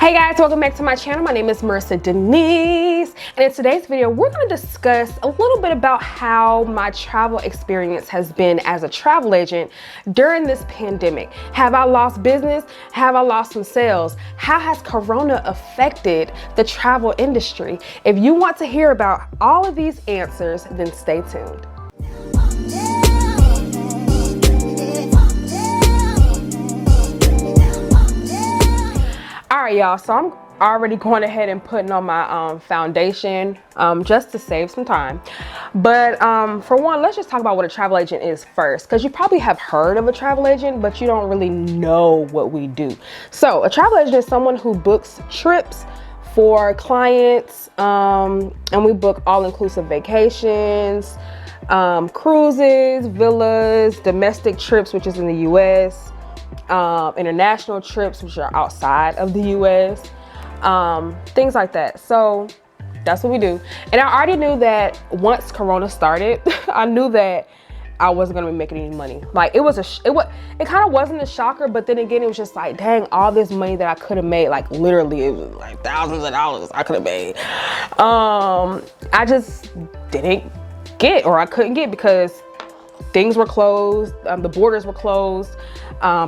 Hey guys, welcome back to my channel. My name is Marissa Denise, and in today's video we're going to discuss a little bit about how my travel experience has been as a travel agent during this pandemic. Have I lost business? Have I lost some sales? How has Corona affected the travel industry? If you want to hear about all of these answers, then stay tuned. All right, y'all, so I'm already going ahead and putting on my foundation just to save some time. But for one, let's just talk about what a travel agent is first, because you probably have heard of a travel agent, but you don't really know what we do. So a travel agent is someone who books trips for clients, and we book all-inclusive vacations, cruises, villas, domestic trips, which is in the US, international trips, which are outside of the US, things like that. So that's what we do. And I already knew that once Corona started, I knew that I wasn't gonna be making any money. Like it kind of wasn't a shocker, but then again, it was just like, dang, all this money that I could have made, like literally, it was like thousands of dollars I could have made. I just didn't get, or I couldn't get, because things were closed, the borders were closed,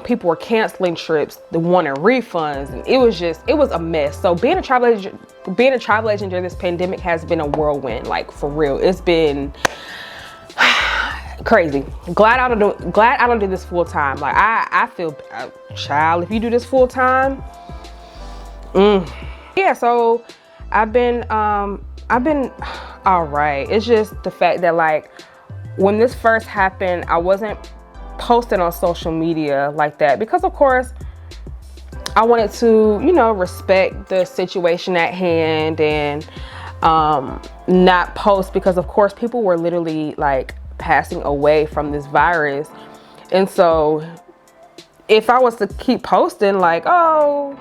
people were canceling trips, they wanted refunds, and it was a mess. So being a travel agent during this pandemic has been a whirlwind, like for real. It's been crazy. Glad I don't do this full time. Like I feel, child, if you do this full time, yeah. So I've been all right. It's just the fact that, like, when this first happened, I wasn't posting on social media like that because, of course, I wanted to, you know, respect the situation at hand and not post, because, of course, people were literally like passing away from this virus. And so if I was to keep posting like, oh,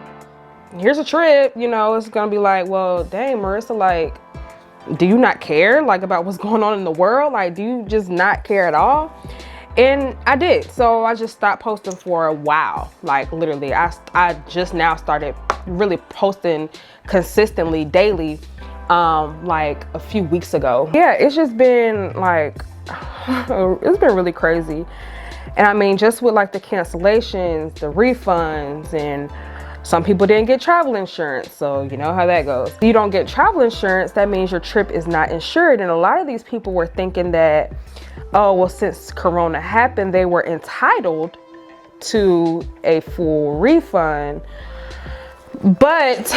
here's a trip, you know, it's gonna be like, well, dang, Marissa, like, do you not care, like, about what's going on in the world? Like, do you just not care at all? And I did. So I just stopped posting for a while. Like literally, I just now started really posting consistently daily, like a few weeks ago. Yeah, it's just been like, it's been really crazy. And I mean, just with like the cancellations, the refunds, and some people didn't get travel insurance, so you know how that goes. If you don't get travel insurance, that means your trip is not insured. And a lot of these people were thinking that, oh, well, since Corona happened, they were entitled to a full refund. But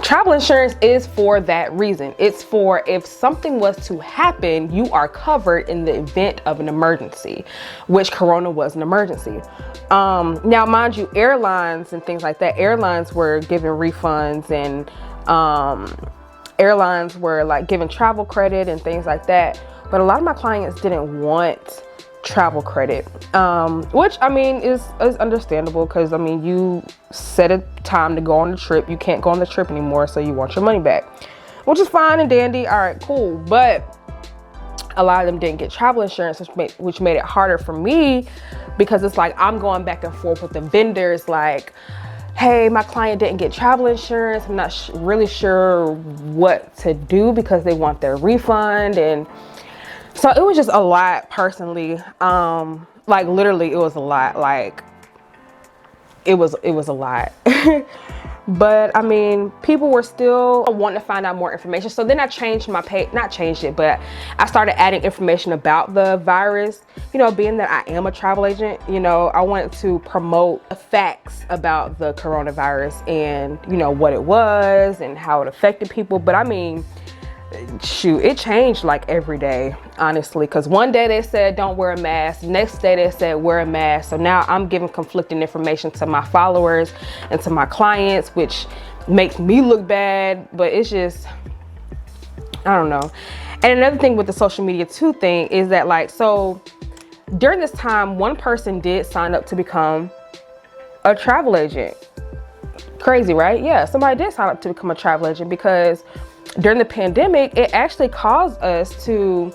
travel insurance is for that reason. It's for if something was to happen, you are covered in the event of an emergency, which Corona was an emergency. Now, mind you, airlines and things like that, airlines were giving refunds, and airlines were like giving travel credit and things like that. But a lot of my clients didn't want travel credit, which I mean is understandable, because I mean, you set a time to go on the trip, you can't go on the trip anymore, so you want your money back, which is fine and dandy. All right, cool. But a lot of them didn't get travel insurance, which made it harder for me, because it's like I'm going back and forth with the vendors, like, hey, my client didn't get travel insurance, I'm not really sure what to do, because they want their refund. And so it was just a lot personally. Like literally, it was a lot. Like it was a lot. But I mean, people were still wanting to find out more information. So then I changed my page, not changed it, but I started adding information about the virus. You know, being that I am a travel agent, you know, I wanted to promote the facts about the coronavirus and, you know, what it was and how it affected people. But I mean, shoot, it changed like every day, honestly, because one day they said don't wear a mask, next day they said wear a mask. So now I'm giving conflicting information to my followers and to my clients, which makes me look bad. But it's just, I don't know. And another thing with the social media too thing is that, like, so during this time, one person did sign up to become a travel agent. Crazy, right? Yeah, somebody did sign up to become a travel agent, because during the pandemic, it actually caused us to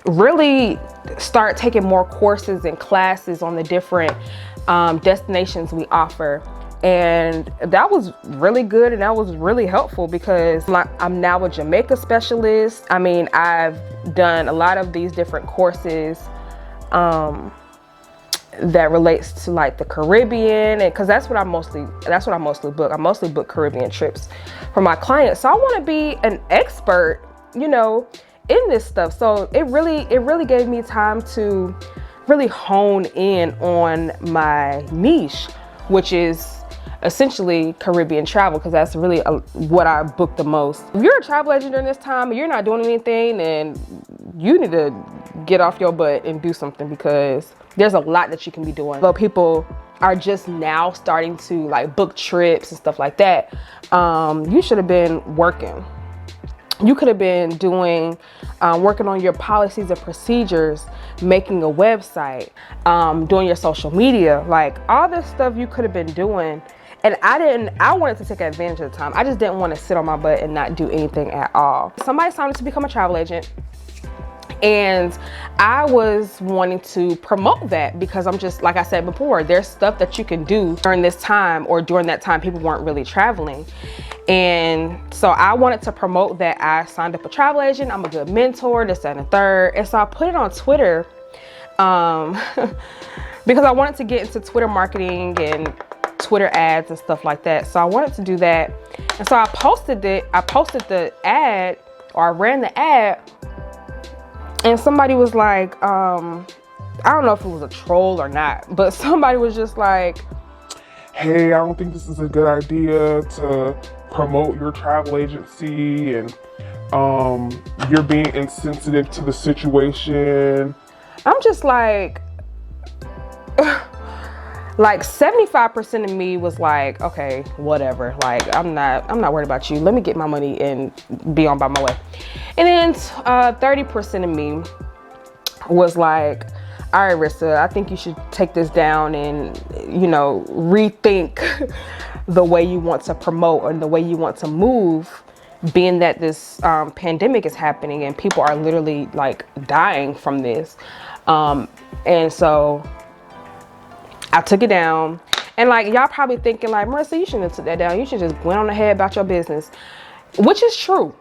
really start taking more courses and classes on the different destinations we offer. And that was really good, and that was really helpful because I'm now a Jamaica specialist. I mean, I've done a lot of these different courses that relates to like the Caribbean, and because that's what I mostly book. I mostly book Caribbean trips for my clients. So I want to be an expert, you know, in this stuff. So it really gave me time to really hone in on my niche, which is essentially Caribbean travel, because that's really what I book the most. If you're a travel agent during this time and you're not doing anything, then you need to get off your butt and do something, because there's a lot that you can be doing. But people are just now starting to like book trips and stuff like that. You should have been working. You could have been doing, working on your policies and procedures, making a website, doing your social media, like all this stuff you could have been doing. And I wanted to take advantage of the time. I just didn't want to sit on my butt and not do anything at all. Somebody signed up to become a travel agent, and I was wanting to promote that because I'm just, like I said before, there's stuff that you can do during this time, or during that time people weren't really traveling. And so I wanted to promote that I signed up a travel agent. I'm a good mentor, this, that, and the third. And so I put it on Twitter because I wanted to get into Twitter marketing and Twitter ads and stuff like that. So I wanted to do that. And so I posted it. I posted the ad, or I ran the ad, and somebody was like, I don't know if it was a troll or not, but somebody was just like, hey, I don't think this is a good idea to promote your travel agency, and you're being insensitive to the situation. I'm just like 75% of me was like, okay, whatever. Like, I'm not worried about you. Let me get my money and be on by my way. And then 30% of me was like, all right, Rissa, I think you should take this down and, you know, rethink the way you want to promote and the way you want to move, being that this pandemic is happening and people are literally like dying from this. And so I took it down, and like, y'all probably thinking like, Marissa, you shouldn't have took that down. You should just went on ahead about your business, which is true.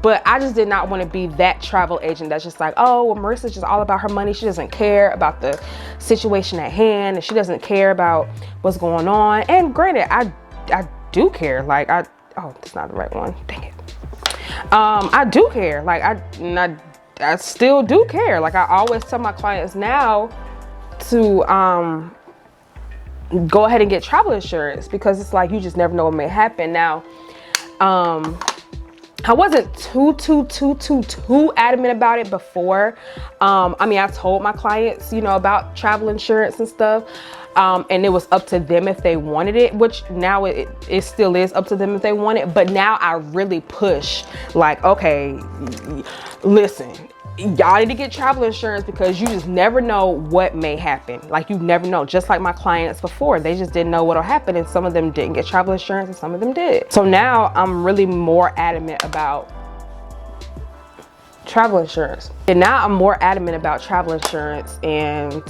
But I just did not want to be that travel agent that's just like, oh, well, Marissa's just all about her money. She doesn't care about the situation at hand, and she doesn't care about what's going on. And granted, I do care. Like, oh, that's not the right one. Dang it. I do care. Like, I still do care. Like, I always tell my clients now to go ahead and get travel insurance, because it's like, you just never know what may happen. Now, I wasn't too adamant about it before. I mean, I told my clients, you know, about travel insurance and stuff. And it was up to them if they wanted it, which now it still is up to them if they want it. But now I really push, like, okay, listen, y'all need to get travel insurance, because you just never know what may happen. Like, you never know. Just like my clients before, they just didn't know what'll happen, and some of them didn't get travel insurance and some of them did. So now I'm really more adamant about travel insurance. And now I'm more adamant about travel insurance, and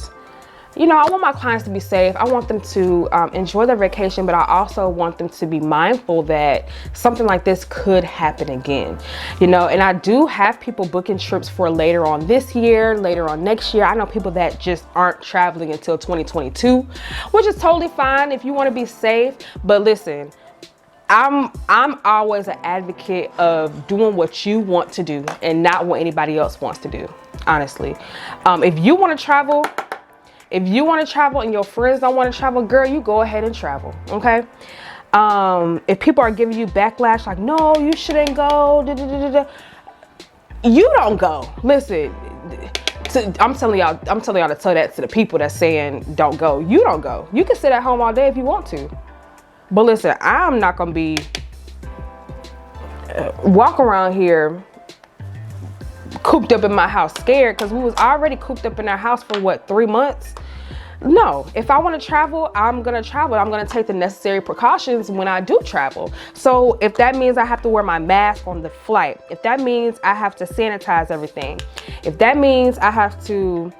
you know, I want my clients to be safe. I want them to enjoy their vacation, but I also want them to be mindful that something like this could happen again. You know, and I do have people booking trips for later on this year, later on next year. I know people that just aren't traveling until 2022, which is totally fine if you want to be safe. But listen, I'm always an advocate of doing what you want to do and not what anybody else wants to do, honestly. If you want to travel, and your friends don't want to travel, girl, you go ahead and travel, okay? If people are giving you backlash, like, no, you shouldn't go, you don't go. Listen, I'm telling y'all to tell that to the people that's saying don't go. You don't go. You can sit at home all day if you want to. But listen, I'm not gonna be walk around here cooped up in my house scared, because we was already cooped up in our house for what, 3 months? No, if I want to travel, I'm gonna travel. I'm gonna take the necessary precautions when I do travel. So if that means I have to wear my mask on the flight, if that means I have to sanitize everything, if that means I have to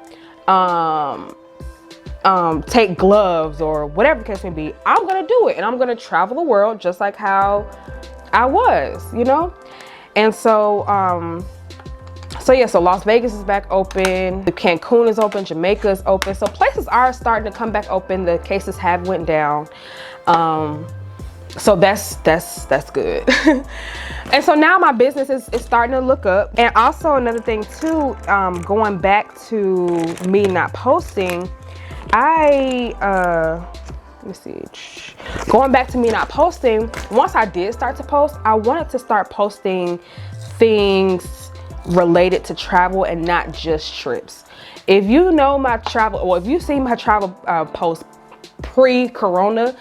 take gloves or whatever the case may be, I'm gonna do it, and I'm gonna travel the world just like how I was, you know? And so, so Las Vegas is back open, Cancun is open, Jamaica is open. So places are starting to come back open. The cases have went down. So that's good. And so now my business is starting to look up. And also another thing too, going back to me not posting, let me see. Going back to me not posting, once I did start to post, I wanted to start posting things related to travel and not just trips. If you know my travel, or if you've seen my travel post pre-corona,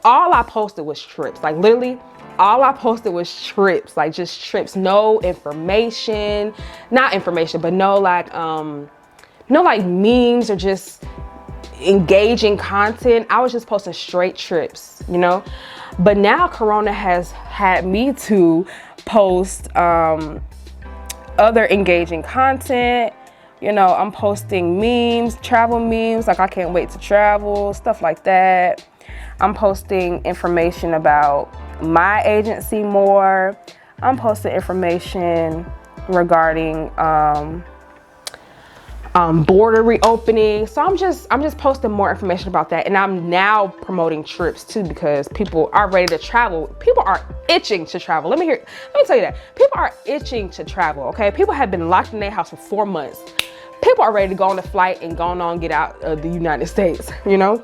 all I posted was trips. Like literally, all I posted was trips, like just trips. No information, not information, but no like memes or just engaging content. I was just posting straight trips, you know. But now Corona has had me to post other engaging content. You know, I'm posting memes, travel memes, like I can't wait to travel, stuff like that. I'm posting information about my agency more. I'm posting information regarding border reopening. So I'm just posting more information about that. And I'm now promoting trips too, because people are ready to travel. People are itching to travel. Let me tell you that. People are itching to travel, okay? People have been locked in their house for 4 months. People are ready to go on a flight and go on get out of the United States, you know?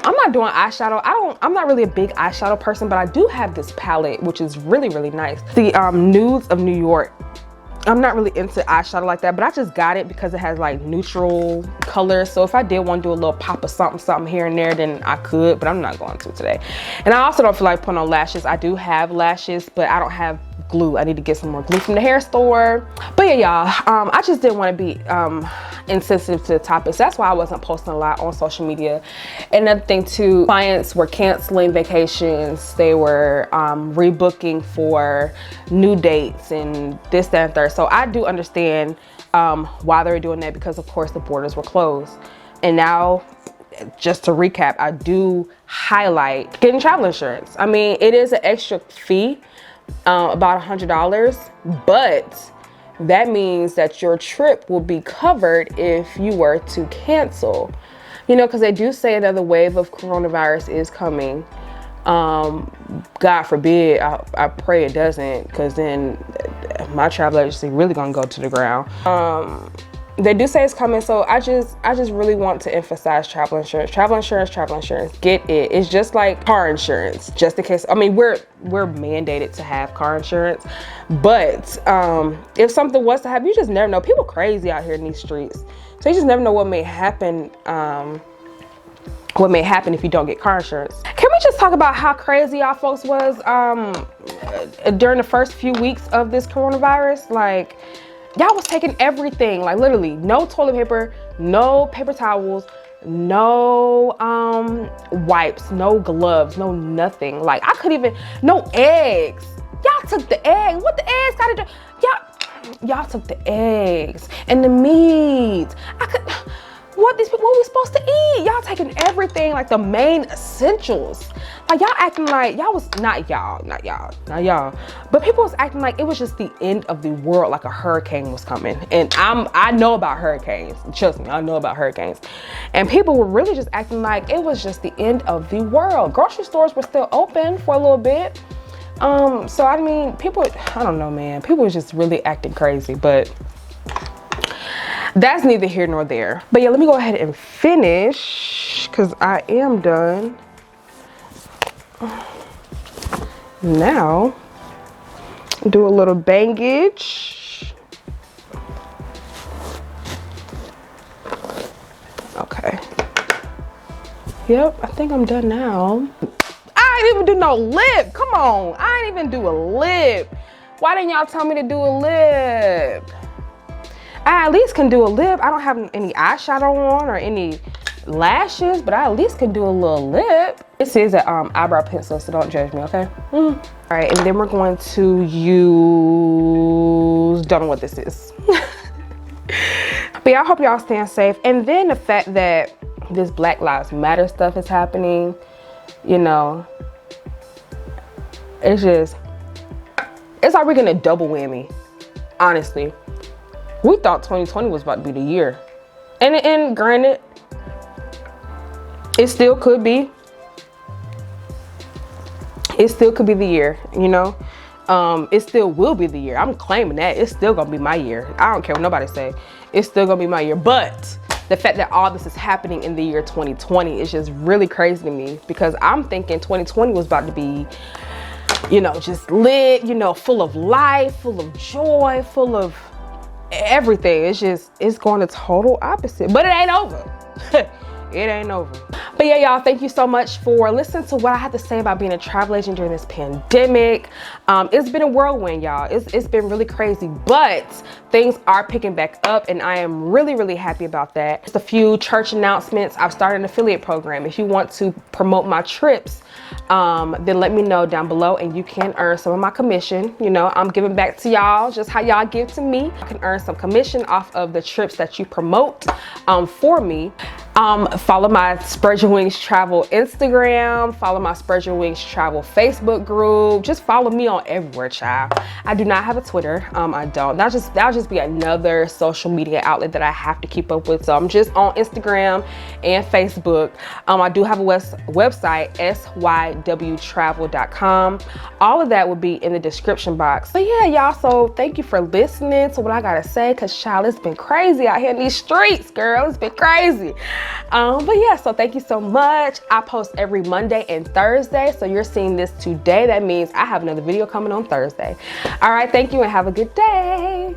I'm not doing eyeshadow. I'm not really a big eyeshadow person, but I do have this palette, which is really, really nice. The Nudes of New York. I'm not really into eyeshadow like that, but I just got it because it has like neutral colors. So if I did want to do a little pop of something here and there, then I could, but I'm not going to today. And I also don't feel like putting on lashes. I do have lashes, but I don't have glue. I need to get some more glue from the hair store. But yeah, y'all, I just didn't want to be insensitive to the topics. That's why I wasn't posting a lot on social media. And another thing too, clients were canceling vacations. They were rebooking for new dates and this, that, and third. So I do understand why they were doing that, because of course the borders were closed. And now, just to recap, I do highlight getting travel insurance. I mean, it is an extra fee, about $100, but that means that your trip will be covered if you were to cancel. You know, because they do say another wave of coronavirus is coming. God forbid, I pray it doesn't, because then my travel agency really gonna go to the ground. They do say it's coming, so I just really want to emphasize travel insurance. Travel insurance, travel insurance. Get it. It's just like car insurance, just in case. I mean, we're mandated to have car insurance, but if something was to happen, you just never know. People crazy out here in these streets, so you just never know what may happen. What may happen if you don't get car insurance. Can we just talk about how crazy y'all folks was during the first few weeks of this coronavirus? Like, y'all was taking everything, like literally no toilet paper, no paper towels, no wipes, no gloves, no nothing. Like I couldn't even, no eggs. Y'all took the egg. What the eggs gotta do? Y'all took the eggs and the meat. What we supposed to eat? Y'all taking everything, like the main essentials. Like y'all acting like y'all was not y'all, but people was acting like it was just the end of the world, like a hurricane was coming. And I know about hurricanes. Trust me, I know about hurricanes. And people were really just acting like it was just the end of the world. Grocery stores were still open for a little bit. So I mean, people, I don't know, man. People was just really acting crazy, but that's neither here nor there. But yeah, let me go ahead and finish, because I am done. Now, do a little bangage. Okay. Yep, I think I'm done now. I didn't even do no lip. Come on, I didn't even do a lip. Why didn't y'all tell me to do a lip? I at least can do a lip. I don't have any eyeshadow on or any lashes, but I at least can do a little lip. This is an eyebrow pencil, so don't judge me, okay? All right, and then we're going to use, don't know what this is. But yeah, I hope y'all staying safe. And then the fact that this Black Lives Matter stuff is happening, you know, it's like we're getting a double whammy, honestly. We thought 2020 was about to be the year. And granted, it still could be. It still could be the year, you know. It still will be the year. I'm claiming that. It's still gonna be my year. I don't care what nobody say. It's still gonna be my year. But the fact that all this is happening in the year 2020 is just really crazy to me, because I'm thinking 2020 was about to be, you know, just lit, you know, full of life, full of joy, full of everything. It's going the total opposite. But it ain't over. It ain't over. But yeah, y'all, thank you so much for listening to what I have to say about being a travel agent during this pandemic. It's been a whirlwind, y'all. It's been really crazy, but things are picking back up, and I am really, really happy about that. Just a few church announcements. I've started an affiliate program. If you want to promote my trips, then let me know down below, and you can earn some of my commission. You know, I'm giving back to y'all just how y'all give to me. I can earn some commission off of the trips that you promote for me. Follow my Spread Your Wings Travel Instagram, follow my Spread Your Wings Travel Facebook group. Just follow me on everywhere, child. I do not have a Twitter. I don't. That'll just be another social media outlet that I have to keep up with. So I'm just on Instagram and Facebook. I do have a website, sywtravel.com. All of that will be in the description box. So yeah, y'all, so thank you for listening to what I gotta say, because child, it's been crazy out here in these streets, girl. It's been crazy. But yeah, so thank you so much. I post every Monday and Thursday. So you're seeing this today. That means I have another video coming on Thursday. All right, thank you and have a good day.